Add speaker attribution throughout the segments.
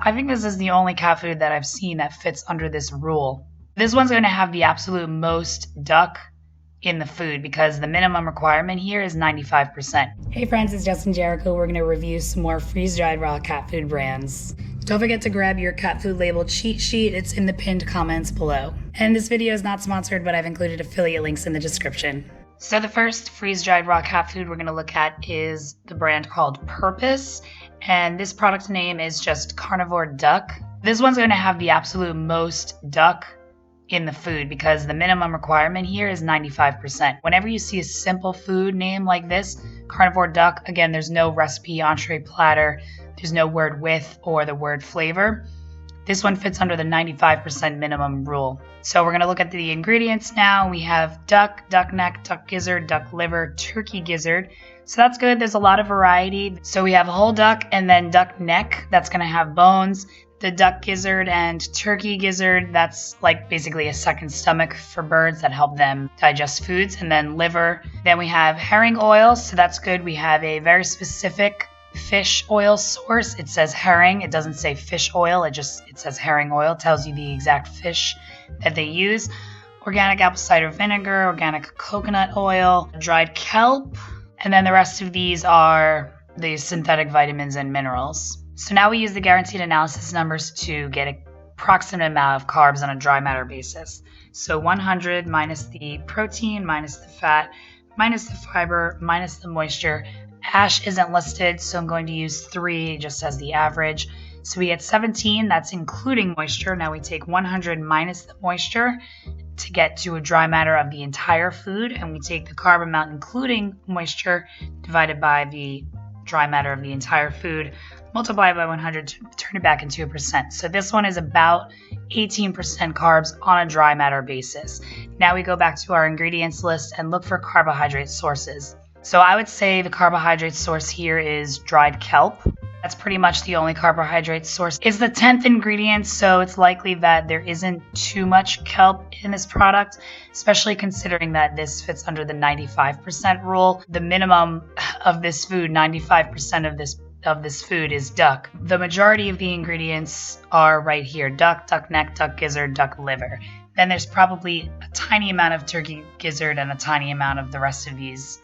Speaker 1: I think this is the only cat food that I've seen that fits under this rule. This one's going to have the absolute most duck in the food because the minimum requirement here is 95%. Hey friends, it's Jess Jericho. We're going to review some more freeze-dried raw cat food brands. Don't forget to grab your cat food label cheat sheet. It's in the pinned comments below. And this video is not sponsored, but I've included affiliate links in the description. So the first freeze-dried raw cat food we're going to look at is the brand called Purpose. And this product name is just carnivore duck. This one's going to have the absolute most duck in the food because the minimum requirement here is 95%. Whenever you see a simple food name like this, carnivore duck, again, there's no recipe, entree, platter, there's no word with or the word flavor. This one fits under the 95% minimum rule. So we're going to look at the ingredients now. We have duck, duck neck, duck gizzard, duck liver, turkey gizzard. So that's good. There's a lot of variety. So we have whole duck and then duck neck. That's going to have bones. The duck gizzard and turkey gizzard, that's like basically a second stomach for birds that help them digest foods. And then liver. Then we have herring oil. So that's good. We have a very specific fish oil source. It says herring. It doesn't say fish oil. It says herring oil. It tells you the exact fish that they use. Organic apple cider vinegar, organic coconut oil, dried kelp, and then the rest of these are the synthetic vitamins and minerals. So now we use the guaranteed analysis numbers to get an approximate amount of carbs on a dry matter basis. So 100 minus the protein, minus the fat, minus the fiber, minus the moisture. Ash isn't listed, so I'm going to use 3 just as the average. So we get 17, that's including moisture. Now we take 100 minus the moisture to get to a dry matter of the entire food, and we take the carb amount including moisture divided by the dry matter of the entire food, multiply by 100 to turn it back into a percent. So this one is about 18% carbs on a dry matter basis. Now we go back to our ingredients list and look for carbohydrate sources. So I would say the carbohydrate source here is dried kelp. That's pretty much the only carbohydrate source. It's the 10th ingredient, so it's likely that there isn't too much kelp in this product, especially considering that this fits under the 95% rule. The minimum of this food, 95% of this food is duck. The majority of the ingredients are right here: duck, duck neck, duck gizzard, duck liver. Then there's probably a tiny amount of turkey gizzard and a tiny amount of the rest of these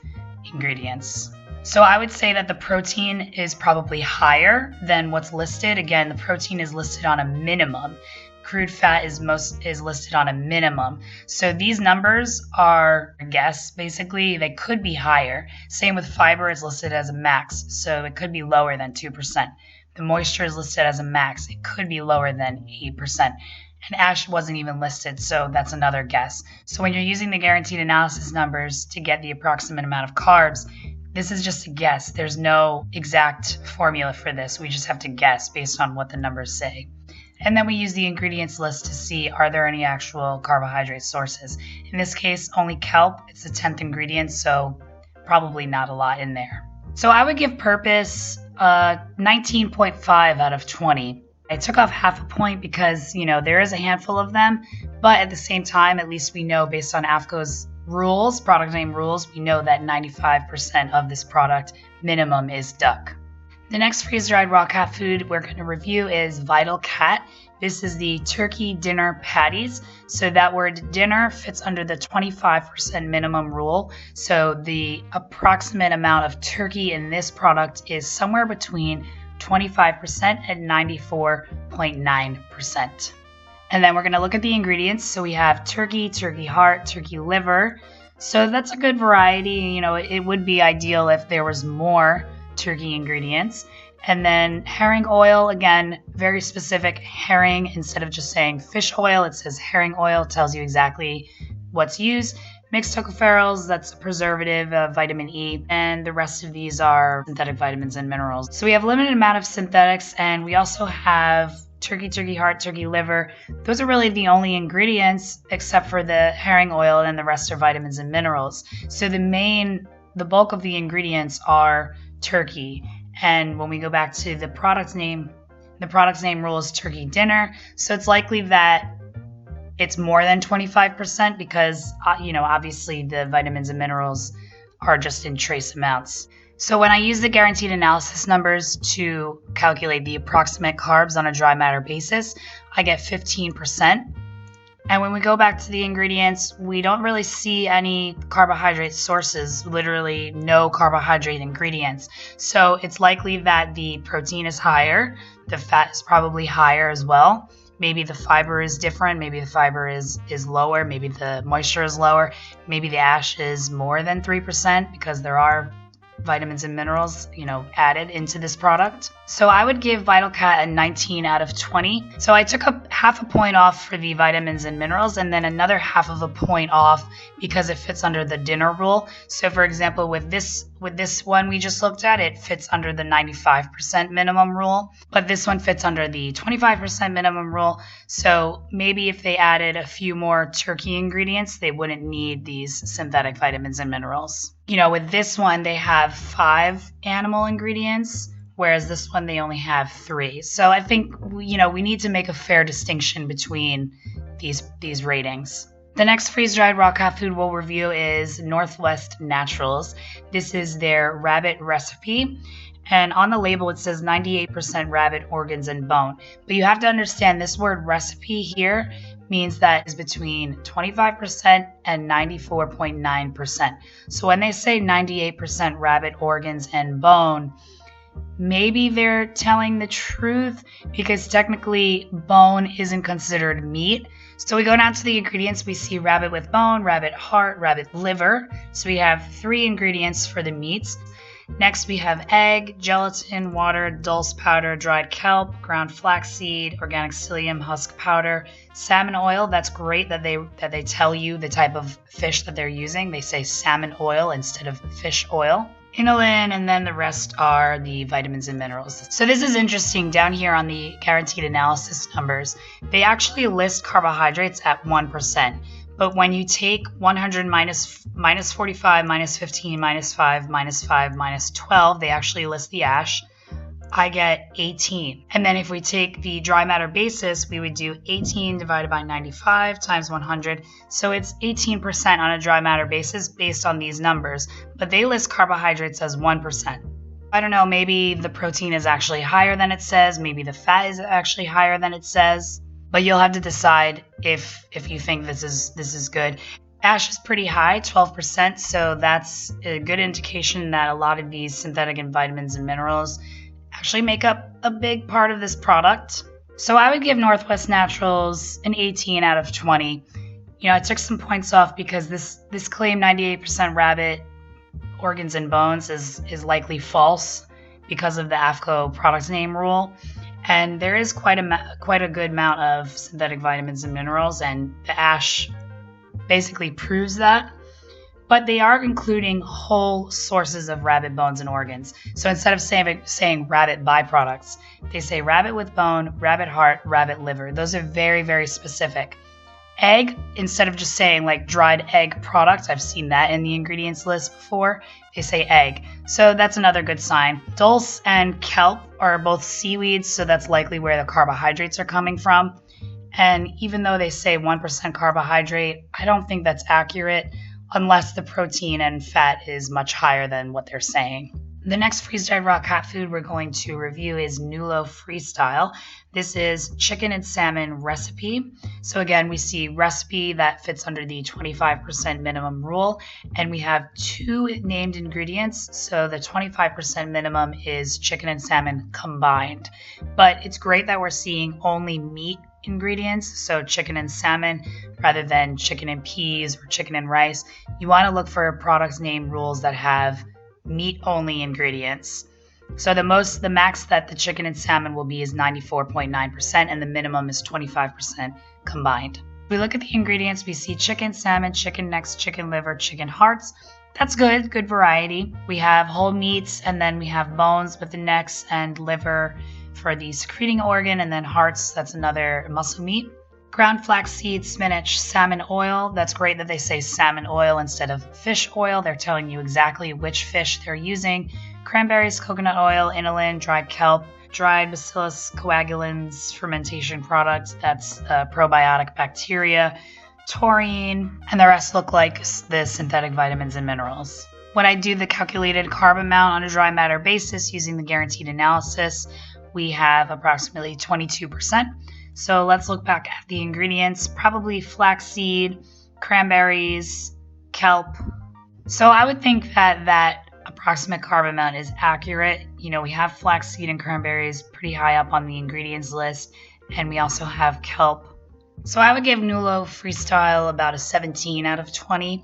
Speaker 1: ingredients. So I would say that the protein is probably higher than what's listed. Again, the protein is listed on a minimum. Crude fat is listed on a minimum. So these numbers are a guess, basically. They could be higher. Same with fiber is listed as a max, so it could be lower than 2%. The moisture is listed as a max. It could be lower than 8%. And ash wasn't even listed, so that's another guess. So when you're using the guaranteed analysis numbers to get the approximate amount of carbs, this is just a guess. There's no exact formula for this. We just have to guess based on what the numbers say. And then we use the ingredients list to see, are there any actual carbohydrate sources? In this case, only kelp. It's the 10th ingredient, so probably not a lot in there. So I would give Purpose 19.5 out of 20. I took off half a point because, there is a handful of them, but at the same time, at least we know based on AAFCO's rules, product name rules, we know that 95% of this product minimum is duck. The next freeze-dried raw cat food we're going to review is Vital Cat. This is the turkey dinner patties. So that word dinner fits under the 25% minimum rule. So the approximate amount of turkey in this product is somewhere between 25% and 94.9%. And then we're going to look at the ingredients. So we have turkey, turkey heart, turkey liver. So that's a good variety. It would be ideal if there was more turkey ingredients. And then herring oil, again, very specific herring. Instead of just saying fish oil, it says herring oil. It tells you exactly what's used. Mixed tocopherols, that's a preservative, vitamin E, and the rest of these are synthetic vitamins and minerals. So we have a limited amount of synthetics, and we also have turkey, turkey heart, turkey liver. Those are really the only ingredients except for the herring oil, and the rest are vitamins and minerals. So the bulk of the ingredients are turkey. And when we go back to the product name rule is turkey dinner. So it's likely that it's more than 25% because, obviously the vitamins and minerals are just in trace amounts. So when I use the guaranteed analysis numbers to calculate the approximate carbs on a dry matter basis, I get 15%. And when we go back to the ingredients, we don't really see any carbohydrate sources, literally no carbohydrate ingredients. So it's likely that the protein is higher, the fat is probably higher as well. Maybe the fiber is different, maybe the fiber is lower, maybe the moisture is lower, maybe the ash is more than 3% because there are vitamins and minerals, added into this product. So I would give VitalCat a 19 out of 20. So I took a half a point off for the vitamins and minerals and then another half of a point off because it fits under the dinner rule. So for example, with this one we just looked at, it fits under the 95% minimum rule, but this one fits under the 25% minimum rule. So maybe if they added a few more turkey ingredients, they wouldn't need these synthetic vitamins and minerals. With this one, they have 5 animal ingredients, whereas this one, they only have 3. So I think, we need to make a fair distinction between these ratings. The next freeze-dried raw cat food we'll review is Northwest Naturals. This is their rabbit recipe. And on the label, it says 98% rabbit organs and bone. But you have to understand this word recipe here means that is between 25% and 94.9%. So when they say 98% rabbit organs and bone, maybe they're telling the truth because technically bone isn't considered meat. So we go down to the ingredients. We see rabbit with bone, rabbit heart, rabbit liver. So we have 3 ingredients for the meats. Next, we have egg, gelatin, water, dulse powder, dried kelp, ground flaxseed, organic psyllium husk powder, salmon oil. That's great that they tell you the type of fish that they're using. They say salmon oil instead of fish oil. Inulin, and then the rest are the vitamins and minerals. So this is interesting. Down here on the guaranteed analysis numbers, they actually list carbohydrates at 1%. But when you take 100 minus 45, minus 15, minus 5, minus 5, minus 12, they actually list the ash, I get 18. And then if we take the dry matter basis, we would do 18 divided by 95 times 100. So it's 18% on a dry matter basis based on these numbers. But they list carbohydrates as 1%. I don't know, maybe the protein is actually higher than it says. Maybe the fat is actually higher than it says. But you'll have to decide if you think this is good. Ash is pretty high, 12%, so that's a good indication that a lot of these synthetic and vitamins and minerals actually make up a big part of this product. So I would give Northwest Naturals an 18 out of 20. I took some points off because this claim 98% rabbit organs and bones is likely false because of the AAFCO product name rule. And there is quite a good amount of synthetic vitamins and minerals, and the ash basically proves that. But they are including whole sources of rabbit bones and organs. So instead of saying rabbit byproducts, they say rabbit with bone, rabbit heart, rabbit liver. Those are very, very specific. Egg, instead of just saying like dried egg product, I've seen that in the ingredients list before, they say egg. So that's another good sign. Dulse and kelp are both seaweeds, so that's likely where the carbohydrates are coming from. And even though they say 1% carbohydrate, I don't think that's accurate unless the protein and fat is much higher than what they're saying. The next freeze-dried raw cat food we're going to review is Nulo Freestyle. This is chicken and salmon recipe. So again, we see recipe that fits under the 25% minimum rule, and we have 2 named ingredients. So the 25% minimum is chicken and salmon combined. But it's great that we're seeing only meat ingredients, so chicken and salmon rather than chicken and peas or chicken and rice. You want to look for products name rules that have meat only ingredients. So the max that the chicken and salmon will be is 94.9%, and the minimum is 25% combined. If we look at the ingredients, we see chicken, salmon, chicken necks, chicken liver, chicken hearts. That's good variety. We have whole meats, and then we have bones with the necks and liver for the secreting organ, and then hearts, that's another muscle meat. Ground flaxseed, spinach, salmon oil. That's great that they say salmon oil instead of fish oil. They're telling you exactly which fish they're using. Cranberries, coconut oil, inulin, dried kelp, dried Bacillus coagulans fermentation product. That's probiotic bacteria, taurine, and the rest look like the synthetic vitamins and minerals. When I do the calculated carb amount on a dry matter basis using the guaranteed analysis, we have approximately 22%. So let's look back at the ingredients. Probably flaxseed, cranberries, kelp. So I would think that approximate carb amount is accurate. We have flaxseed and cranberries pretty high up on the ingredients list, and we also have kelp. So I would give 𝐤𝐄𝐄 Freestyle about a 17 out of 20.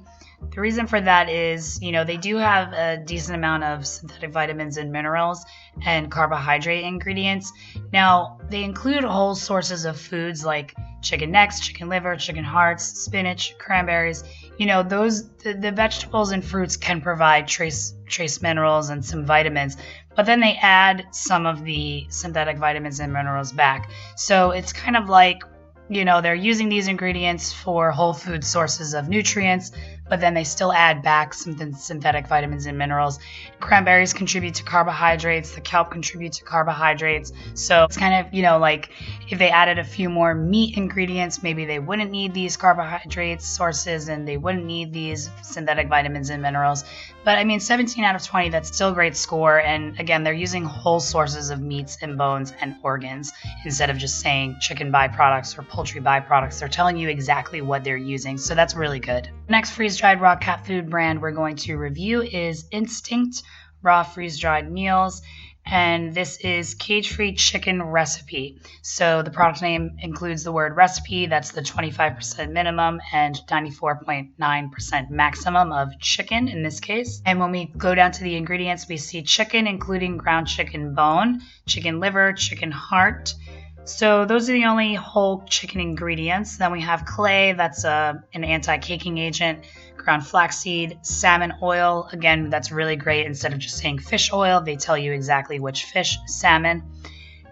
Speaker 1: The reason for that is, they do have a decent amount of synthetic vitamins and minerals and carbohydrate ingredients. Now, they include whole sources of foods like chicken necks, chicken liver, chicken hearts, spinach, cranberries. The vegetables and fruits can provide trace minerals and some vitamins, but then they add some of the synthetic vitamins and minerals back. So it's kind of like, they're using these ingredients for whole food sources of nutrients, but then they still add back some synthetic vitamins and minerals. Cranberries contribute to carbohydrates. The kelp contributes to carbohydrates. So it's kind of, like if they added a few more meat ingredients, maybe they wouldn't need these carbohydrate sources and they wouldn't need these synthetic vitamins and minerals. But 17 out of 20, that's still a great score. And again, they're using whole sources of meats and bones and organs instead of just saying chicken byproducts or poultry byproducts. They're telling you exactly what they're using. So that's really good. Next freeze-dried raw cat food brand we're going to review is Instinct Raw Freeze-Dried Meals. And this is cage-free chicken recipe. So the product name includes the word recipe. That's the 25% minimum and 94.9% maximum of chicken in this case. And when we go down to the ingredients, we see chicken, including ground chicken bone, chicken liver, chicken heart. So those are the only whole chicken ingredients. Then we have clay, that's an anti-caking agent, ground flaxseed, salmon oil. Again, that's really great. Instead of just saying fish oil, they tell you exactly which fish, salmon.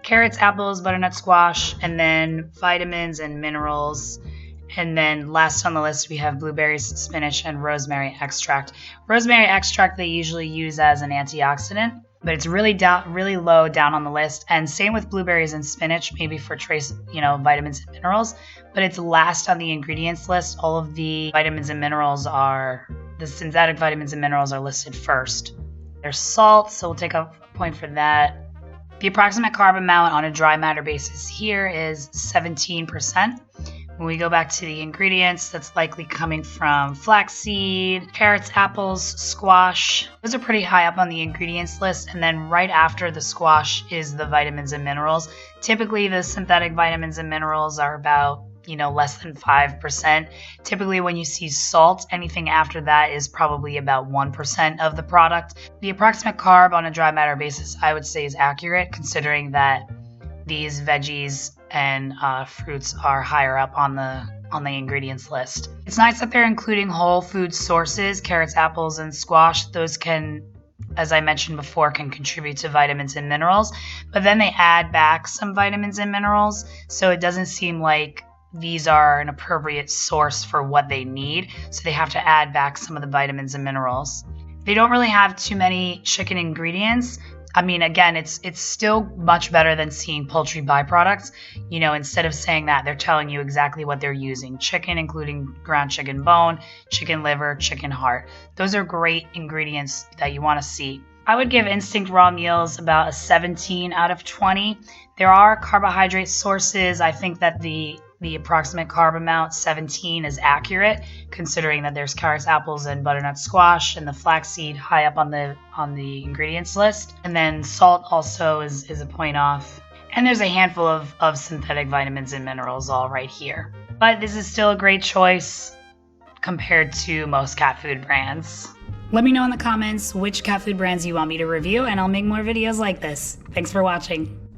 Speaker 1: Carrots, apples, butternut squash, and then vitamins and minerals. And then last on the list, we have blueberries, spinach, and rosemary extract. Rosemary extract they usually use as an antioxidant, but it's really low down on the list. And same with blueberries and spinach, maybe for trace, vitamins and minerals, but it's last on the ingredients list. All of the vitamins and minerals the synthetic vitamins and minerals are listed first. There's salt, so we'll take a point for that. The approximate carb amount on a dry matter basis here is 17%. When we go back to the ingredients, that's likely coming from flaxseed, carrots, apples, squash. Those are pretty high up on the ingredients list. And then right after the squash is the vitamins and minerals. Typically, the synthetic vitamins and minerals are about, less than 5%. Typically, when you see salt, anything after that is probably about 1% of the product. The approximate carb on a dry matter basis, I would say, is accurate, considering that these veggies and fruits are higher up on the ingredients list. It's nice that they're including whole food sources, carrots, apples, and squash. Those can, as I mentioned before, can contribute to vitamins and minerals, but then they add back some vitamins and minerals, so it doesn't seem like these are an appropriate source for what they need, so they have to add back some of the vitamins and minerals. They don't really have too many chicken ingredients. Again, it's still much better than seeing poultry byproducts. Instead of saying that, they're telling you exactly what they're using. Chicken, including ground chicken bone, chicken liver, chicken heart. Those are great ingredients that you want to see. I would give Instinct Raw Meals about a 17 out of 20. There are carbohydrate sources. I think that the approximate carb amount, 17, is accurate, considering that there's carrots, apples, and butternut squash, and the flaxseed high up on the ingredients list. And then salt also is a point off. And there's a handful of synthetic vitamins and minerals all right here. But this is still a great choice compared to most cat food brands. Let me know in the comments which cat food brands you want me to review, and I'll make more videos like this. Thanks for watching.